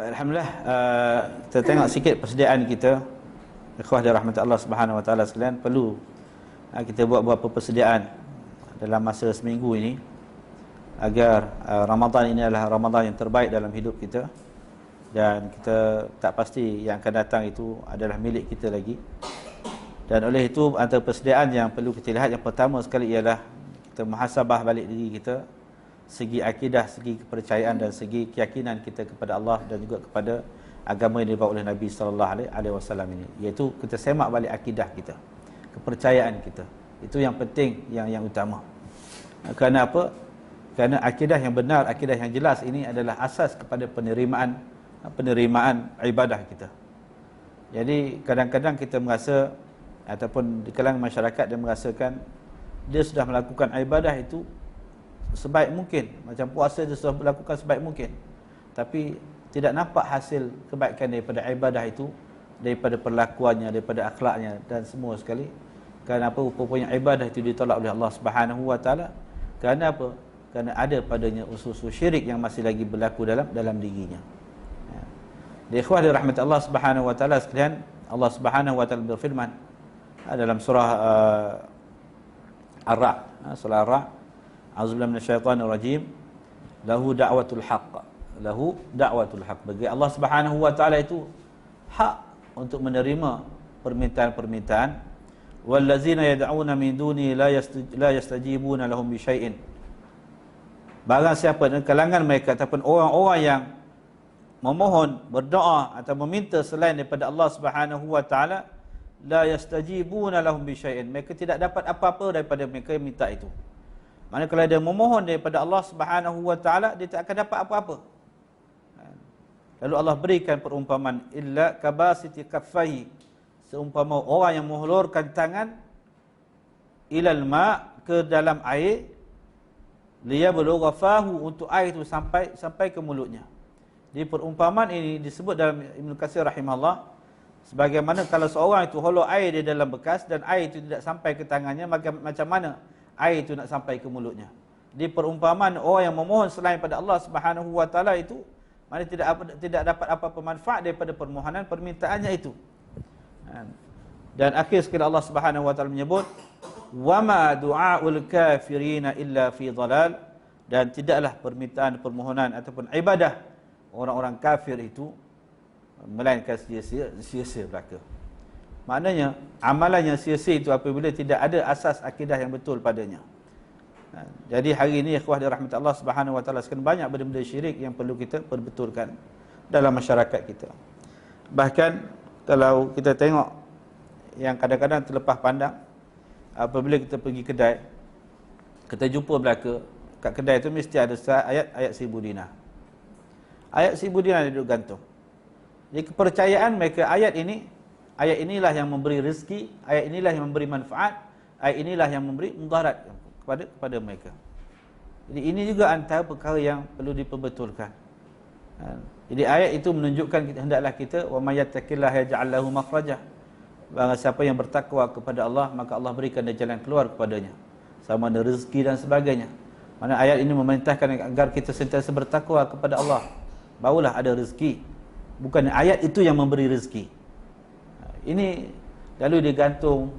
Baik, alhamdulillah, kita tengok sikit persediaan kita. Ikhwah dan rahmat Allah Subhanahu wa taala sekalian, perlu kita buat beberapa persediaan dalam masa seminggu ini agar Ramadan ini adalah Ramadan yang terbaik dalam hidup kita, dan kita tak pasti yang akan datang itu adalah milik kita lagi. Dan oleh itu, antara persediaan yang perlu kita lihat, yang pertama sekali ialah kita muhasabah balik diri kita, segi akidah, segi kepercayaan dan segi keyakinan kita kepada Allah dan juga kepada agama yang dibawa oleh Nabi sallallahu alaihi wasallam ini, iaitu kita semak balik akidah kita, kepercayaan kita. Itu yang penting, yang utama. Kerana apa? Kerana akidah yang benar, akidah yang jelas ini adalah asas kepada penerimaan ibadah kita. Jadi kadang-kadang kita merasa, ataupun di kalangan masyarakat dia merasakan dia sudah melakukan ibadah itu sebaik mungkin, macam puasa dia sudah melakukan sebaik mungkin, tapi tidak nampak hasil kebaikan daripada ibadah itu, daripada perlakuannya, daripada akhlaknya dan semua sekali. Kerana apa? Rupanya ibadah itu ditolak oleh Allah Subhanahu wa taala. Kerana apa? Kerana ada padanya unsur-unsur syirik yang masih lagi berlaku dalam dirinya. Di ikhwah di rahmat Allah Subhanahu wa taala sekalian, Allah Subhanahu wa taala berfirman dalam surah Ar-Ra'd, surah Ar-Ra'd, A'udzubillahi minasyaitonir rajim. Lahu da'watul haqq. Lahu da'watul haqq. Bagi Allah Subhanahu wa taala itu hak untuk menerima permintaan-permintaan. Wallazina yad'una min duni la yastajibuna lahum bi syai'in. Barang siapa dari kalangan mereka ataupun orang-orang yang memohon, berdoa atau meminta selain daripada Allah Subhanahu wa taala, la yastajibuna lahum bi syai'in, mereka tidak dapat apa-apa daripada mereka yang minta itu. Maksudnya kalau dia memohon daripada Allah Subhanahu wa taala, dia tak akan dapat apa-apa. Lalu Allah berikan perumpamaan, illa kabasiti kaffai, seumpama orang yang menghulurkan tangan ilal ma, ke dalam air, liyabluga fahu, untuk air itu sampai ke mulutnya. Di perumpamaan ini disebut dalam Ibnu Katsir rahimahullah, sebagaimana kalau seorang itu hulur air di dalam bekas dan air itu tidak sampai ke tangannya, maka macam mana air itu nak sampai ke mulutnya. Di perumpamaan orang yang memohon selain pada Allah Subhanahu wa taala itu, mana tidak dapat apa-apa manfaat daripada permohonan permintaannya itu. Dan akhir sekali Allah Subhanahu wa taala menyebut, wama du'aul kafirina illa fi dhalal, dan tidaklah permintaan permohonan ataupun ibadah orang-orang kafir itu melainkan sia-sia belaka. Maknanya amalan yang sia-sia itu apabila tidak ada asas akidah yang betul padanya. Jadi hari ini ikhwah dirahmati Allah Subhanahu wa taala, sekian banyak benda-benda syirik yang perlu kita perbetulkan dalam masyarakat kita. Bahkan kalau kita tengok yang kadang-kadang terlepas pandang, apabila kita pergi kedai, kita jumpa belaka kat kedai itu mesti ada ayat 1000 dinar. Ayat 1000 dinar dia duduk gantung. Jadi kepercayaan mereka, ayat inilah yang memberi rezeki, ayat inilah yang memberi manfaat, ayat inilah yang memberi mudarat kepada mereka. Jadi ini juga antara perkara yang perlu diperbetulkan. Jadi ayat itu menunjukkan hendaklah kita, wa may yattaqillaha yaj'al lahu makhraja. Barang siapa yang bertakwa kepada Allah, maka Allah berikan dia jalan keluar kepadanya, sama ada rezeki dan sebagainya. Mana ayat ini memerintahkan agar kita sentiasa bertakwa kepada Allah, barulah ada rezeki. Bukan ayat itu yang memberi rezeki. Ini lalu digantung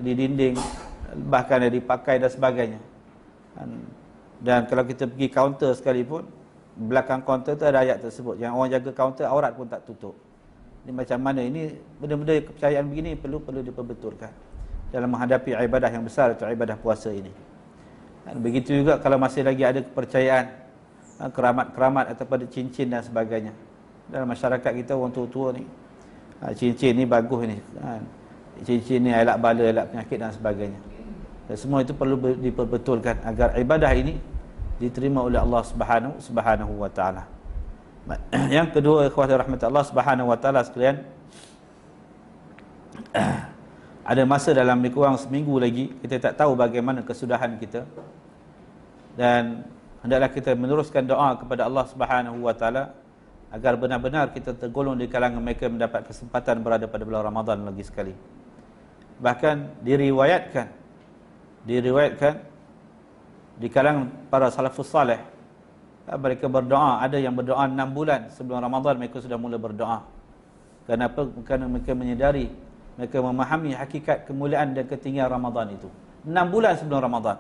di dinding, bahkan ada dipakai dan sebagainya. Dan kalau kita pergi kaunter sekalipun, belakang kaunter tu ada ayat tersebut, yang orang jaga kaunter aurat pun tak tutup. Ini macam mana? Ini benda-benda kepercayaan begini perlu diperbetulkan dalam menghadapi ibadah yang besar, atau ibadah puasa ini. Dan begitu juga kalau masih lagi ada kepercayaan keramat-keramat ataupun cincin dan sebagainya dalam masyarakat kita, orang tua-tua ni, cincin ni bagus ni, cincin ni elak bala, elak penyakit dan sebagainya. Dan semua itu perlu diperbetulkan agar ibadah ini diterima oleh Allah Subhanahu wa taala. Yang kedua, ikhwah rahmat Allah Subhanahu wa taala sekalian, ada masa dalam lebih kurang seminggu lagi, kita tak tahu bagaimana kesudahan kita, dan hendaklah kita meneruskan doa kepada Allah Subhanahu wa taala agar benar-benar kita tergolong di kalangan mereka yang mendapat kesempatan berada pada bulan Ramadan lagi sekali. Bahkan diriwayatkan di kalangan para salafus salih, Mereka berdoa, ada yang berdoa 6 bulan sebelum Ramadan mereka sudah mula berdoa. Kenapa? Kerana mereka menyedari, mereka memahami hakikat kemuliaan dan ketinggian Ramadan itu. 6 bulan sebelum Ramadan.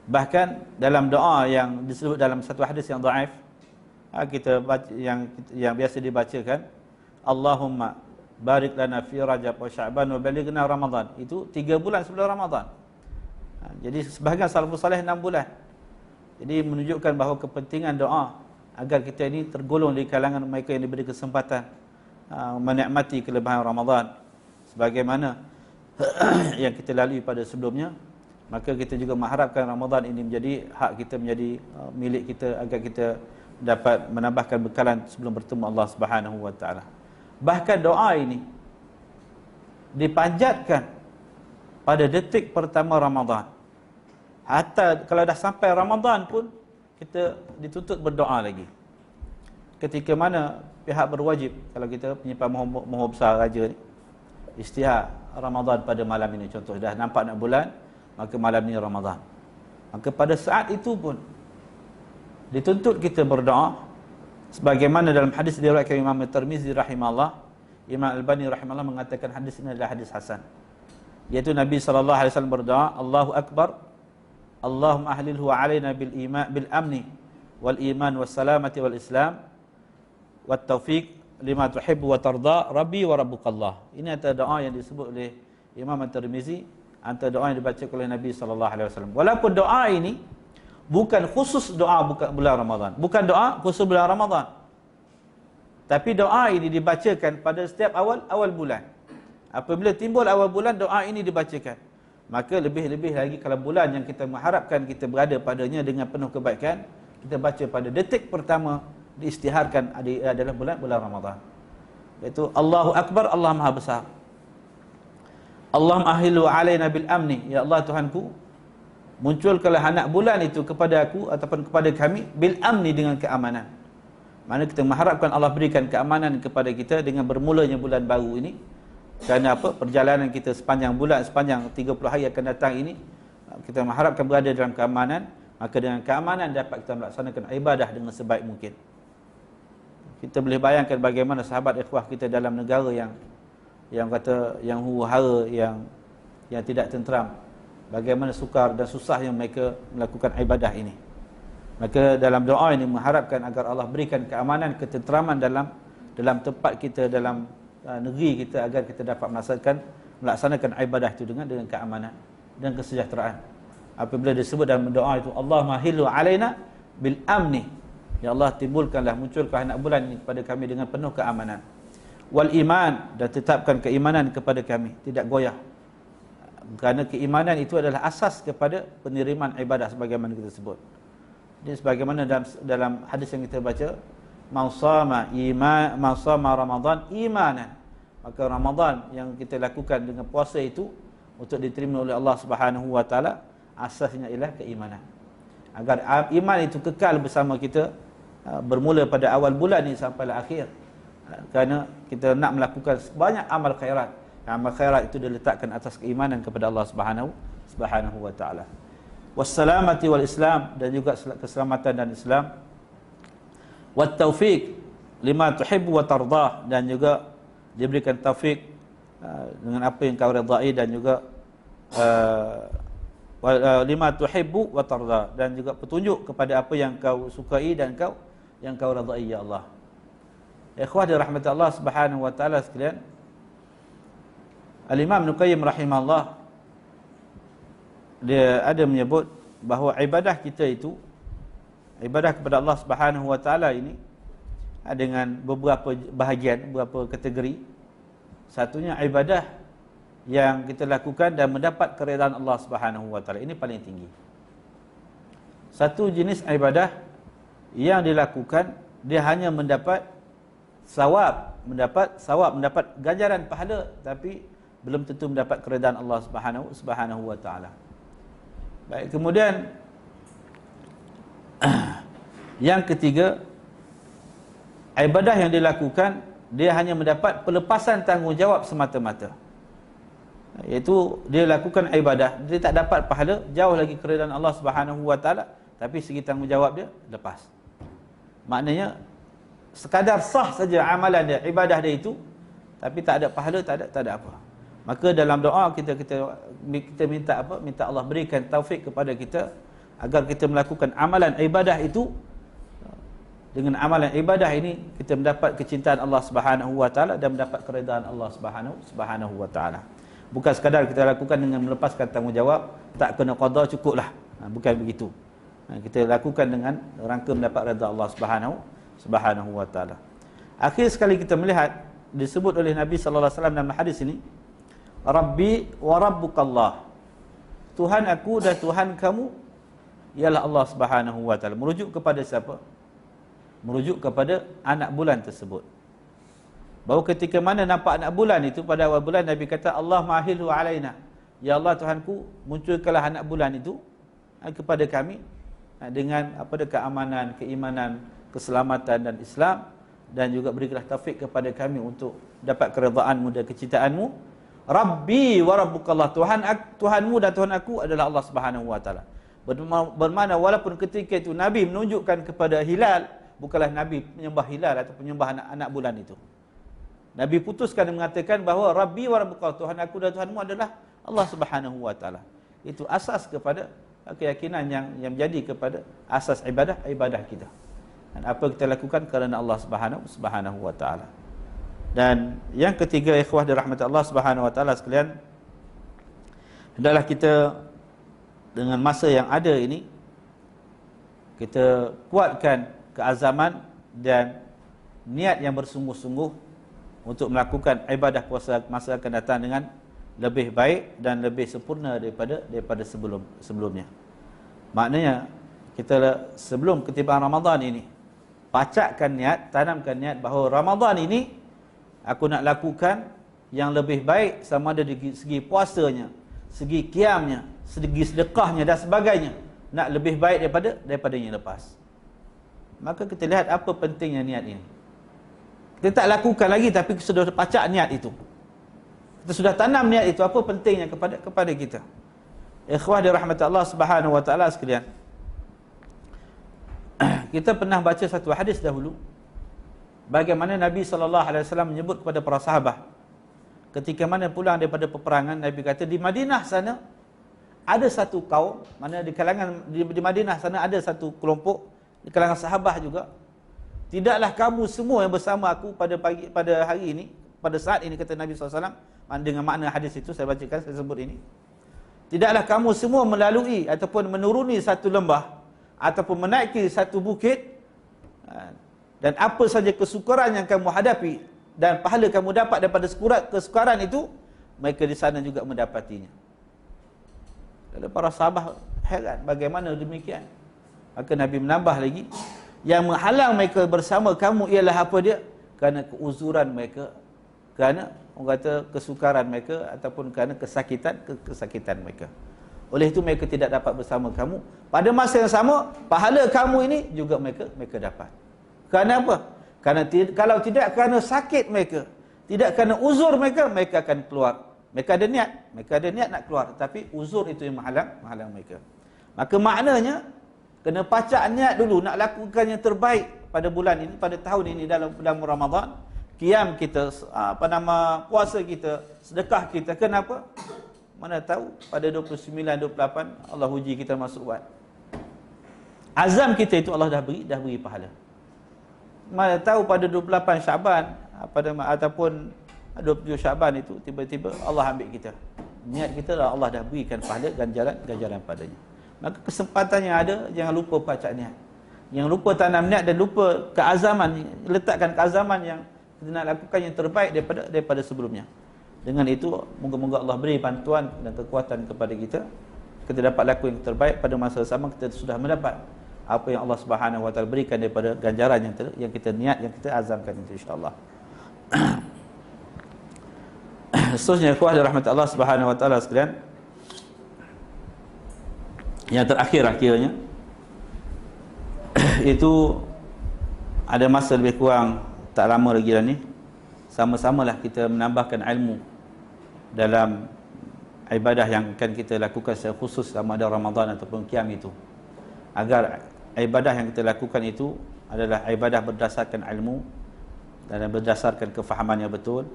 Bahkan dalam doa yang disebut dalam satu hadis yang dhaif, kita baca, yang biasa dibacakan, Allahumma barik lana fi Rajab wa Sya'ban wa balighna Ramadan. Itu 3 bulan sebelum Ramadan. Jadi sebahagian salafus salih 6 bulan. Jadi menunjukkan bahawa kepentingan doa agar kita ini tergolong di kalangan mereka yang diberi kesempatan menikmati kelebihan Ramadan sebagaimana yang kita lalui pada sebelumnya. Maka kita juga mengharapkan Ramadan ini menjadi hak kita, menjadi milik kita agar kita dapat menambahkan bekalan sebelum bertemu Allah Subhanahu wa taala. Bahkan doa ini dipanjatkan pada detik pertama Ramadan. Hatta kalau dah sampai Ramadan pun kita dituntut berdoa lagi. Ketika mana pihak berwajib, kalau kita penyimpan mohon besar raja ni, istihar Ramadan pada malam ini, contoh dah nampak nak bulan, maka malam ni Ramadan. Maka pada saat itu pun dituntut kita berdoa sebagaimana dalam hadis diriwayatkan Imam Tirmizi rahimahullah, Imam Albani rahimahullah mengatakan hadis ini adalah hadis hasan. Iaitu Nabi sallallahu alaihi wasallam berdoa, Allahu akbar, Allahumma ahlilhu alaina bil iman bil amni wal iman was salamati wal islam wat taufiq lima tuhibbu wa tarda rabbi wa rabbukallah. Ini antara doa yang disebut oleh Imam At-Tirmizi, antara doa yang dibaca oleh Nabi sallallahu alaihi wasallam. Walaupun doa ini bukan khusus doa bulan Ramadan, bukan doa khusus bulan Ramadan, tapi doa ini dibacakan pada setiap awal bulan. Apabila timbul awal bulan, doa ini dibacakan. Maka lebih-lebih lagi kalau bulan yang kita mengharapkan kita berada padanya dengan penuh kebaikan, kita baca pada detik pertama diisytiharkan adalah bulan Ramadan. Iaitu Allahu Akbar, Allah Maha Besar. Allahumma ahillu alaina bil amni, ya Allah Tuhanku, munculkanlah anak bulan itu kepada aku ataupun kepada kami bil amni, dengan keamanan. Mana kita mengharapkan Allah berikan keamanan kepada kita dengan bermulanya bulan baru ini. Kerana apa? Perjalanan kita sepanjang bulan, sepanjang 30 hari akan datang ini, kita mengharapkan berada dalam keamanan. Maka dengan keamanan dapat kita melaksanakan ibadah dengan sebaik mungkin. Kita boleh bayangkan bagaimana sahabat ikhwah kita dalam negara yang kata yang huru-hara, yang tidak tenteram, bagaimana sukar dan susahnya mereka melakukan ibadah ini. Maka dalam doa ini mengharapkan agar Allah berikan keamanan, ketenteraman dalam tempat kita, dalam negeri kita, agar kita dapat melaksanakan ibadah itu dengan keamanan dan kesejahteraan. Apabila disebut dalam doa itu, Allahumma hillu alaina bil amni, ya Allah timbulkanlah, munculkan anak bulan ini kepada kami dengan penuh keamanan. Wal iman, dan tetapkan keimanan kepada kami, tidak goyah. Kerana keimanan itu adalah asas kepada penerimaan ibadah sebagaimana kita sebut. Jadi sebagaimana dalam hadis yang kita baca, man sama Ramadan imanan, maka Ramadan yang kita lakukan dengan puasa itu untuk diterima oleh Allah Subhanahu wa taala, asasnya ialah keimanan. Agar iman itu kekal bersama kita bermula pada awal bulan ini sampai akhir. Kerana kita nak melakukan banyak amal khairat. Amal khairat itu diletakkan atas keimanan kepada Allah Subhanahu wa taala. Wassalamati wal Islam, dan juga keselamatan dan Islam. Wat taufiq lima tuhibbu wa tardah, dan juga diberikan taufik dengan apa yang kau redai, dan juga lima tuhibbu wa tardah, dan juga petunjuk kepada apa yang kau sukai dan yang kau redai, ya Allah. Ikhwah dirahmati Allah Subhanahu wa taala sekalian, Al-Imam Ibnu Qayyim rahimahullah, dia ada menyebut bahawa ibadah kita itu, ibadah kepada Allah Subhanahu wa taala ini dengan beberapa bahagian, beberapa kategori. Satunya ibadah yang kita lakukan dan mendapat keredaan Allah Subhanahu wa taala, ini paling tinggi. Satu jenis ibadah yang dilakukan, dia hanya mendapat ganjaran pahala, tapi belum tentu mendapat keredaan Allah Subhanahu wa taala. Baik, kemudian yang ketiga, ibadah yang dilakukan dia hanya mendapat pelepasan tanggungjawab semata-mata. Iaitu dia lakukan ibadah, dia tak dapat pahala, jauh lagi keredaan Allah Subhanahu wa taala, tapi segi tanggungjawab dia lepas. Maknanya sekadar sah saja amalan dia, ibadah dia itu, tapi tak ada pahala, tak ada apa. Maka dalam doa kita minta apa? Minta Allah berikan taufik kepada kita agar kita melakukan amalan ibadah itu. Dengan amalan ibadah ini kita mendapat kecintaan Allah Subhanahu wa taala dan mendapat keredaan Allah Subhanahu wa taala. Bukan sekadar kita lakukan dengan melepaskan tanggungjawab, tak kena qada cukuplah. Bukan begitu. Kita lakukan dengan rangka mendapat redha Allah Subhanahu wa taala. Akhir sekali kita melihat disebut oleh Nabi sallallahu alaihi wasallam dalam hadis ini, Rabbi wa rabbukallah. Tuhan aku dan Tuhan kamu ialah Allah Subhanahu wa taala. Merujuk kepada siapa? Merujuk kepada anak bulan tersebut. Bahawa ketika mana nampak anak bulan itu, pada awal bulan Nabi kata, Allah mahilhu alaina. Ya Allah Tuhanku, munculkanlah anak bulan itu kepada kami dengan keamanan, keimanan, keselamatan dan Islam, dan juga berikanlah taufik kepada kami untuk dapat keredaan-Mu dan kecintaan-Mu. Rabbi wa rabbukallah. Tuhanmu dan Tuhan aku adalah Allah Subhanahu wa taala. Bermakna walaupun ketika itu Nabi menunjukkan kepada hilal, bukanlah Nabi penyembah hilal atau penyembah anak bulan itu. Nabi putuskan dan mengatakan bahawa Rabbi wa rabbukallah, Tuhan aku dan Tuhanmu adalah Allah Subhanahu wa taala. Itu asas kepada keyakinan yang menjadi kepada asas ibadah kita. Dan apa kita lakukan kerana Allah Subhanahu wa taala. Dan yang ketiga, ikhwah dirahmati Allah Subhanahu wa taala sekalian, hendaklah kita dengan masa yang ada ini kita kuatkan keazaman dan niat yang bersungguh-sungguh untuk melakukan ibadah puasa masa akan datang dengan lebih baik dan lebih sempurna daripada sebelumnya. Maknanya kita sebelum ketibaran Ramadan ini pacakkan niat, tanamkan niat bahawa Ramadan ini aku nak lakukan yang lebih baik, sama ada dari segi puasanya, segi qiyamnya, segi sedekahnya dan sebagainya, nak lebih baik daripada yang lepas. Maka kita lihat apa pentingnya niat ini. Kita tak lakukan lagi tapi kita sudah pacak niat itu. Kita sudah tanam niat itu, apa pentingnya kepada kita. Ikhwah dirahmati Allah Subhanahu wa taala sekalian. Kita pernah baca satu hadis dahulu bagaimana Nabi sallallahu alaihi wasallam menyebut kepada para sahabat ketika mana pulang daripada peperangan. Nabi kata di Madinah sana ada satu kaum, mana di kalangan di Madinah sana ada satu kelompok di kalangan sahabat juga. Tidaklah kamu semua yang bersama aku pada hari ini, pada saat ini, kata Nabi SAW, dengan makna hadis itu saya bacakan, saya sebut ini. Tidaklah kamu semua melalui ataupun menuruni satu lembah ataupun menaiki satu bukit, dan apa saja kesukaran yang kamu hadapi dan pahala kamu dapat daripada kesukaran itu, mereka di sana juga mendapatinya. Lalu para sahabat heran, bagaimana demikian? Maka Nabi menambah lagi, yang menghalang mereka bersama kamu ialah apa dia? Kerana keuzuran mereka, kerana orang kata kesukaran mereka ataupun kerana kesakitan mereka. Oleh itu mereka tidak dapat bersama kamu. Pada masa yang sama, pahala kamu ini juga mereka dapat. Kerana apa? Kerana kalau tidak kerana sakit mereka, tidak kerana uzur mereka akan keluar. Mereka ada niat nak keluar, tapi uzur itu yang menghalang mereka. Maka maknanya kena pacak niat dulu nak lakukan yang terbaik pada bulan ini, pada tahun ini dalam Ramadan. Qiyam kita, puasa kita, sedekah kita. Kenapa? Mana tahu pada 29, 28 Allah uji kita masuk buat. Azam kita itu Allah dah beri pahala. Mana tahu pada 28 Syaban ataupun 27 Syaban itu tiba-tiba Allah ambil kita. Niat kita lah Allah dah berikan pahala, ganjaran padanya. Maka kesempatan yang ada, jangan lupa pacak niat. Jangan lupa tanam niat dan lupa keazaman, letakkan keazaman yang kita nak lakukan yang terbaik daripada sebelumnya. Dengan itu, moga-moga Allah beri bantuan dan kekuatan kepada kita. Kita dapat lakukan yang terbaik pada masa sama, kita sudah mendapat apa yang Allah Subhanahu wa taala berikan daripada ganjaran yang kita niat, yang kita azamkan itu, insya-Allah. Seterusnya, ikhwah dirahmati Allah Subhanahu wa taala sekalian, yang terakhir akhirnya itu ada masa lebih kurang tak lama lagi dah ni, sama-samalah kita menambahkan ilmu dalam ibadah yang akan kita lakukan secara khusus sama ada Ramadan ataupun Qiyam itu, agar ibadah yang kita lakukan itu adalah ibadah berdasarkan ilmu dan berdasarkan kefahaman yang betul,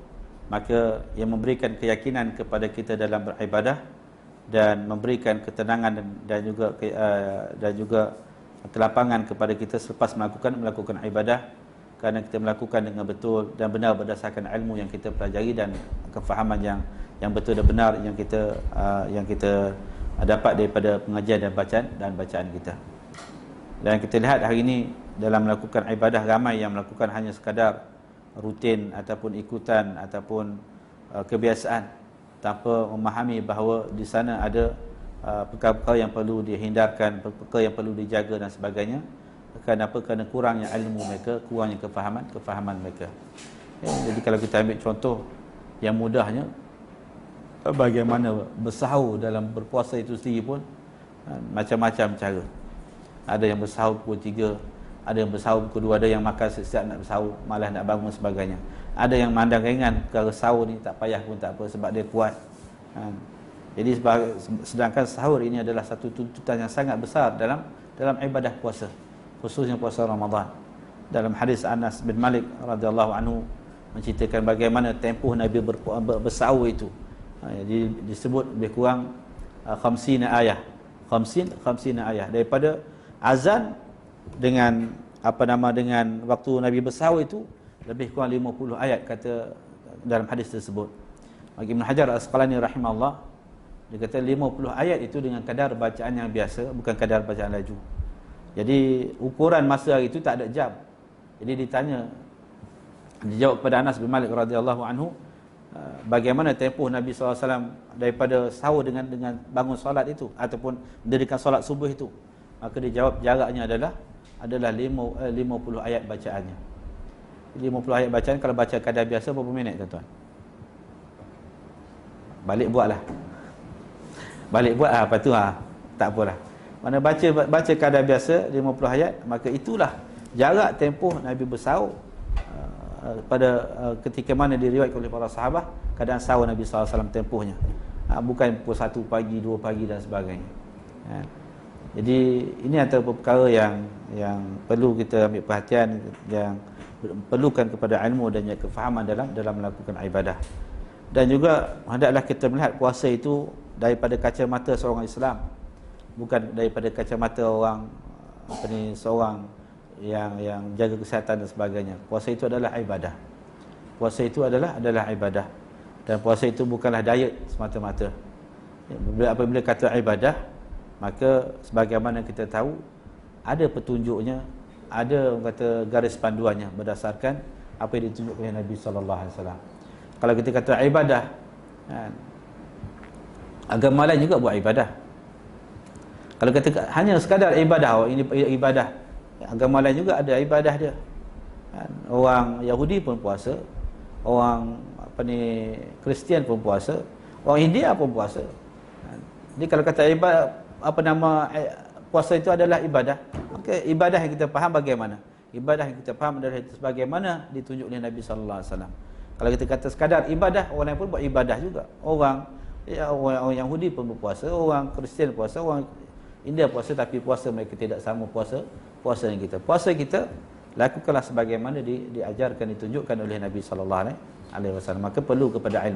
maka yang memberikan keyakinan kepada kita dalam beribadah dan memberikan ketenangan dan juga kelapangan kepada kita selepas melakukan ibadah, kerana kita melakukan dengan betul dan benar berdasarkan ilmu yang kita pelajari dan kefahaman yang betul dan benar yang kita dapat daripada pengajian dan bacaan kita. Dan kita lihat hari ini dalam melakukan ibadah, ramai yang melakukan hanya sekadar rutin ataupun ikutan ataupun kebiasaan, tanpa memahami bahawa di sana ada perkara-perkara yang perlu dihindarkan, perkara yang perlu dijaga dan sebagainya. Kenapa? Kerana kurangnya ilmu mereka, kurangnya kefahaman mereka. Jadi kalau kita ambil contoh yang mudahnya, bagaimana bersahur dalam berpuasa itu sendiri pun macam-macam cara. Ada yang bersahur pukul 3, ada yang bersahur pukul 2, ada yang makan sesiap nak bersahur, malas nak bangun sebagainya. Ada yang mandang ringan perkara sahur ni, tak payah pun tak apa sebab dia kuat. Jadi sedangkan sahur ini adalah satu tuntutan yang sangat besar dalam ibadah puasa, khususnya puasa Ramadan. Dalam hadis Anas bin Malik radhiyallahu anhu menceritakan bagaimana tempoh Nabi bersahur itu. Jadi disebut lebih kurang 50 ayat. 50 ayat daripada azan dengan dengan waktu Nabi bersahur itu lebih kurang 50 ayat kata dalam hadis tersebut. Bagi Ibn Hajar Al-Asqalani rahimahullah, dia kata 50 ayat itu dengan kadar bacaan yang biasa, bukan kadar bacaan laju. Jadi ukuran masa hari itu tak ada jam. Jadi dijawab kepada Anas bin Malik radhiyallahu anhu, bagaimana tempoh Nabi SAW daripada sahur dengan bangun solat itu ataupun mendirikan solat subuh itu. Maka dia jawab jaraknya adalah 50 ayat bacaannya. 50 ayat bacaan kalau baca kadar biasa berapa minit tuan-tuan? Balik buat apa tu tak apalah. Mana baca kadar biasa 50 ayat, maka itulah jarak tempoh Nabi bersahur pada ketika mana diriwayatkan oleh para sahabat, keadaan sahur Nabi SAW tempohnya. Bukan pukul 1 pagi, 2 pagi dan sebagainya. Jadi ini antara perkara yang perlu kita ambil perhatian, yang perlukan kepada ilmu dan kefahaman dalam melakukan ibadah. Dan juga hendaklah kita melihat puasa itu daripada kacamata seorang Islam, bukan daripada kacamata orang seorang yang jaga kesihatan dan sebagainya. Puasa itu adalah ibadah. Puasa itu adalah ibadah. Dan puasa itu bukanlah diet semata-mata. Apabila kata ibadah, maka sebagaimana kita tahu ada petunjuknya, ada orang kata garis panduannya berdasarkan apa yang ditunjukkan oleh Nabi sallallahu alaihi wasallam. Kalau kita kata ibadah, agama lain juga buat ibadah. Kalau kata hanya sekadar ibadah, ini ibadah, agama lain juga ada ibadah dia. Orang Yahudi pun puasa, orang Kristian pun puasa, orang India pun puasa. Jadi kalau kata ibadah, puasa itu adalah ibadah, maka ibadah yang kita faham bagaimana? Ibadah yang kita faham adalah sebagaimana ditunjuk oleh Nabi sallallahu alaihi wasallam. Kalau kita kata sekadar ibadah, orang lain pun buat ibadah juga. Orang Yahudi pun berpuasa, orang Kristian puasa, orang India puasa, tapi puasa mereka tidak sama puasa yang kita. Puasa kita lakukanlah sebagaimana diajarkan, ditunjukkan oleh Nabi sallallahu alaihi wasallam. Maka perlu kepada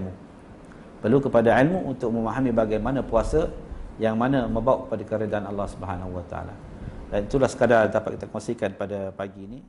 ilmu untuk memahami bagaimana puasa yang mana membawa kepada keridaan Allah Subhanahu wa taala. Dan itulah sekadar dapat kita kongsikan pada pagi ini.